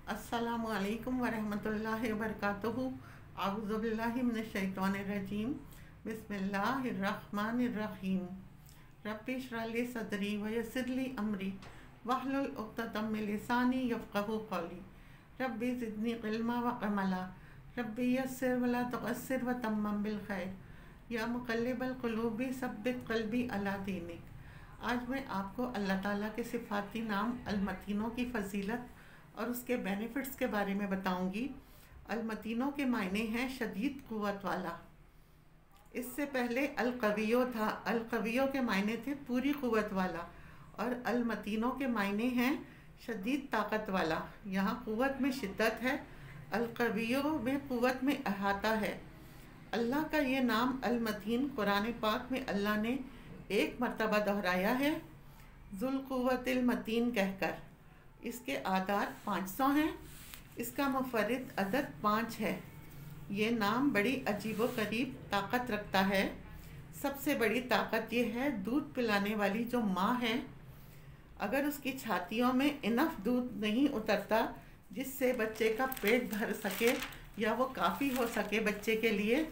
अस्सलामु अलैकुम वरहमतुल्लाहि वबरकातुहू। अऊज़ु बिल्लाहि मिनश्शैतानिर्रजीम। बिस्मिल्लाहिर्रहमानिर्रहीम। रब्बि इश्रह ली सदरी व यस्सिर ली अमरी वहलुल उक़्दतम मिन लिसानी यफ़क़हू क़ौली। रब्बि ज़िदनी इल्मा व अमला। रब्बि यस्सिर व ला तुअस्सिर व तम्मम बिल खैर। या मुक़ल्लिबल क़ुलूबि सब्बित क़ल्बी अला दीनिक। आज मैं आपको अल्लाह ताला के सिफ़ाती नाम अलमतीनों की फ़जीलत और उसके बेनिफिट्स के बारे में बताऊंगी। अलमतीनों के मायने हैं शदीद क़ुव्वत वाला। इससे पहले अलकवियो था। अलकवियो के मायने थे पूरी क़ुव्वत वाला, और अलमतीनों के मायने हैं शदीद ताकत वाला। यहाँ क़ुव्वत में शिद्दत है, अलकवियो में क़ुव्वत में अहाता है। अल्लाह का ये नाम अलमतीन कुरान पाक में अल्लाह ने एक मरतबा दोहराया है, ज़ुल क़ुव्वतिल मतीन कहकर। इसके आदात 500 हैं। इसका मुफर्रिद अदद 5 है। ये नाम बड़ी अजीबो करीब ताकत रखता है। सबसे बड़ी ताकत ये है, दूध पिलाने वाली जो माँ है, अगर उसकी छातियों में इनफ दूध नहीं उतरता जिससे बच्चे का पेट भर सके या वो काफ़ी हो सके बच्चे के लिए,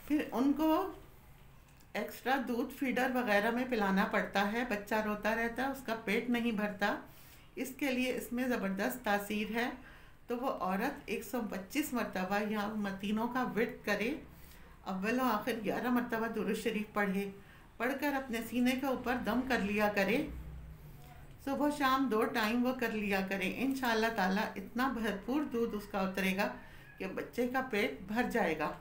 फिर उनको एक्स्ट्रा दूध फीडर वगैरह में पिलाना पड़ता है। बच्चा रोता रहता है, उसका पेट नहीं भरता। इसके लिए इसमें ज़बरदस्त तासीर है। तो वो औरत 125 मरतबा या मतीनों का विर्द करे, अव्वल व आखिर 11 मरतबा दुरूद शरीफ पढ़कर अपने सीने के ऊपर दम कर लिया करे। सुबह शाम 2 टाइम वो कर लिया करे। इंशाअल्लाह ताला इतना भरपूर दूध उसका उतरेगा कि बच्चे का पेट भर जाएगा।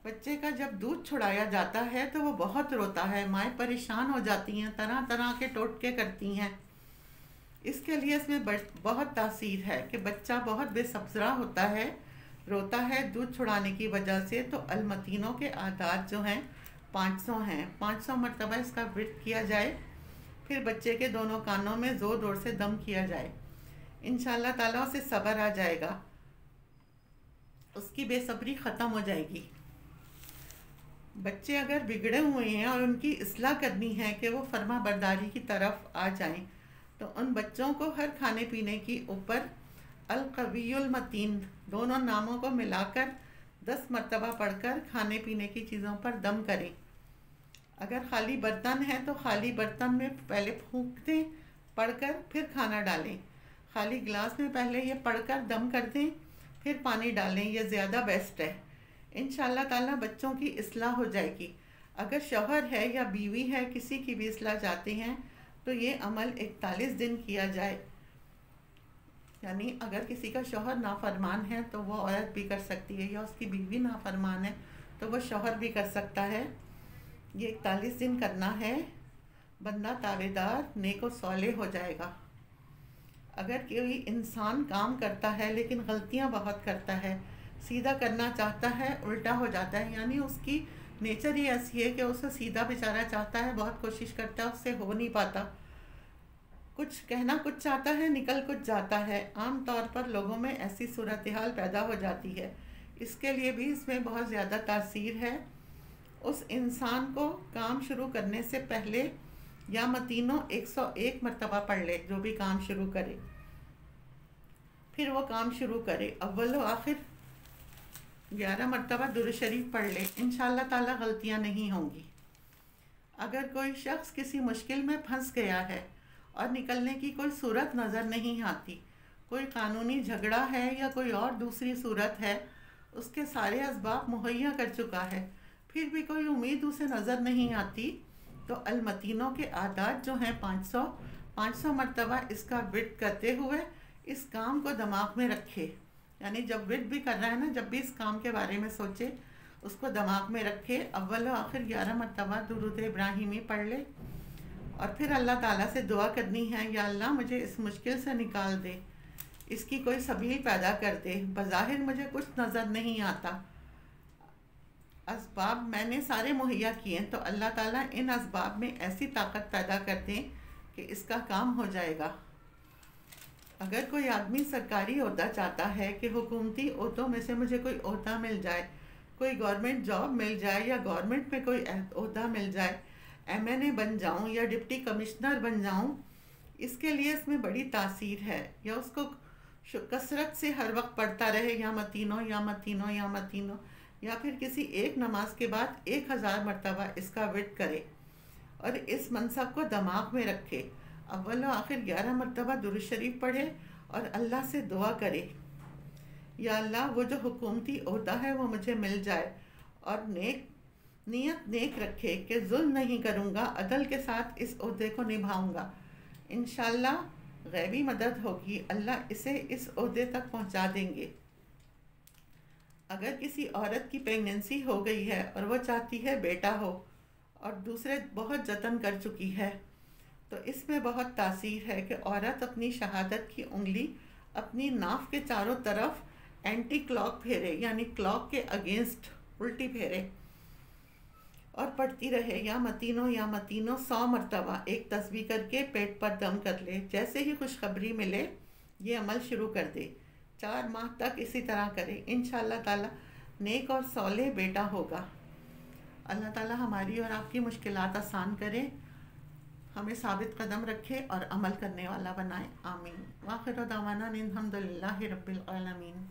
बच्चे का जब दूध छुड़ाया जाता है तो वो बहुत रोता है। माएँ परेशान हो जाती हैं, तरह तरह के टोटके करती हैं। इसके लिए इसमें बहुत तासीर है कि बच्चा बहुत बेसब्रा होता है, रोता है दूध छुड़ाने की वजह से। तो अलमतीनों के आदात जो हैं 500 हैं। 500 मरतबा इसका विर्द किया जाए, फिर बच्चे के दोनों कानों में ज़ोर ज़ोर से दम किया जाए। इंशाअल्लाह ताला उसे सब्र आ जाएगा, उसकी बेसब्री ख़त्म हो जाएगी। बच्चे अगर बिगड़े हुए हैं और उनकी इस्लाह करनी है कि वो फर्मा बरदारी की तरफ आ जाएं, तो उन बच्चों को हर खाने पीने की ऊपर अलकवियुल मतीन दोनों नामों को मिलाकर 10 मरतबा पढ़कर खाने पीने की चीज़ों पर दम करें। अगर खाली बर्तन है तो खाली बर्तन में पहले फूंक दें, पढ़कर फिर खाना डालें। खाली गिलास में पहले ये पढ़कर दम कर दें, फिर पानी डालें। ये ज़्यादा बेस्ट है। इंशाअल्लाह ताला बच्चों की इस्लाह हो जाएगी। अगर शौहर है या बीवी है, किसी की भी इस्लाह चाहते हैं तो ये अमल 41 दिन किया जाए। यानी अगर किसी का शौहर नाफरमान है तो वो औरत भी कर सकती है, या उसकी बीवी नाफरमान है तो वो शौहर भी कर सकता है। ये 41 दिन करना है। बंदा तावेदार नेको सौले हो जाएगा। अगर कोई इंसान काम करता है लेकिन गलतियां बहुत करता है, सीधा करना चाहता है उल्टा हो जाता है, यानी उसकी नेचर ही ऐसी है कि उसे सीधा बेचारा चाहता है, बहुत कोशिश करता है, उससे हो नहीं पाता। कुछ कहना कुछ चाहता है, निकल कुछ जाता है। आम तौर पर लोगों में ऐसी सूरत हाल पैदा हो जाती है। इसके लिए भी इसमें बहुत ज़्यादा तासीर है। उस इंसान को काम शुरू करने से पहले या मतीनों 101 मरतबा पढ़ ले, जो भी काम शुरू करे, फिर वो काम शुरू करे। अव्वल व आखिर 11 मरतबा दुरूद शरीफ पढ़ ले। इंशाअल्लाह ताला गलतियाँ नहीं होंगी। अगर कोई शख्स किसी मुश्किल में फंस गया है और निकलने की कोई सूरत नज़र नहीं आती, कोई कानूनी झगड़ा है या कोई और दूसरी सूरत है, उसके सारे असबाब मुहैया कर चुका है, फिर भी कोई उम्मीद उसे नज़र नहीं आती, तो अलमतीनों के आदात जो हैं 500 मरतबा इसका विर्द करते हुए इस काम को दिमाग में रखे। यानी जब विर्द भी कर रहा है ना, जब भी इस काम के बारे में सोचे, उसको दिमाग में रखे। अव्वल व आखिर 11 मरतबा दुरूद इब्राहिमी पढ़ ले, और फिर अल्लाह ताला से दुआ करनी है, या अल्लाह मुझे इस मुश्किल से निकाल दे, इसकी कोई सबील पैदा कर दे। बज़ाहिर मुझे कुछ नज़र नहीं आता, असबाब मैंने सारे मुहैया किए, तो अल्लाह ताला इन असबाब में ऐसी ताकत पैदा कर दें कि इसका काम हो जाएगा। अगर कोई आदमी सरकारी ओहदा चाहता है कि हुकूमती ओहदों में से मुझे कोई ओहदा मिल जाए, कोई गवर्नमेंट जॉब मिल जाए, या गवर्नमेंट में कोई ओहदा मिल जाए, एमएनए बन जाऊं या डिप्टी कमिश्नर बन जाऊं, اس کے لیے اس میں بڑی تاثیر ہے، یا اس کو کثرت سے ہر وقت پڑھتا رہے، یا متینوں یا متینوں یا متینوں، یا پھر کسی ایک نماز کے بعد 1000 مرتبہ اس کا ورد کرے اور اس منصب کو دماغ میں رکھے، اول و آخر 11 مرتبہ درود شریف پڑھے اور اللہ سے دعا کرے، یا اللہ وہ جو حکومتی عہدہ ہے وہ مجھے مل جائے، اور نیت نیک رکھے کہ ظلم نہیں کروں گا، عدل کے ساتھ اس عہدے کو نبھاؤں گا، انشاءاللہ غیبی مدد ہوگی، اللہ اسے اس عہدے تک پہنچا دیں گے۔ اگر کسی عورت کی پریگننسی ہو گئی ہے اور وہ چاہتی ہے بیٹا ہو اور دوسرے بہت جتن کر چکی ہے، تو اس میں بہت تاثیر ہے کہ عورت اپنی شہادت کی انگلی اپنی ناف کے چاروں طرف اینٹی کلاک پھیرے، یعنی کلاک کے اگینسٹ الٹی پھیرے، اور پڑھتی رہے یا متینوں 100 مرتبہ، ایک تسبیح کر کے پیٹ پر دم کر لے، جیسے ہی خوشخبری ملے یہ عمل شروع کر دے، 4 ماہ تک اسی طرح کرے، انشاءاللہ تعالی نیک اور صالح بیٹا ہوگا۔ اللہ تعالی ہماری اور آپ کی مشکلات آسان کرے، ہمیں ثابت قدم رکھے اور عمل کرنے والا بنائے، آمین۔ وآخر دعوانا الحمد للہ رب العالمین۔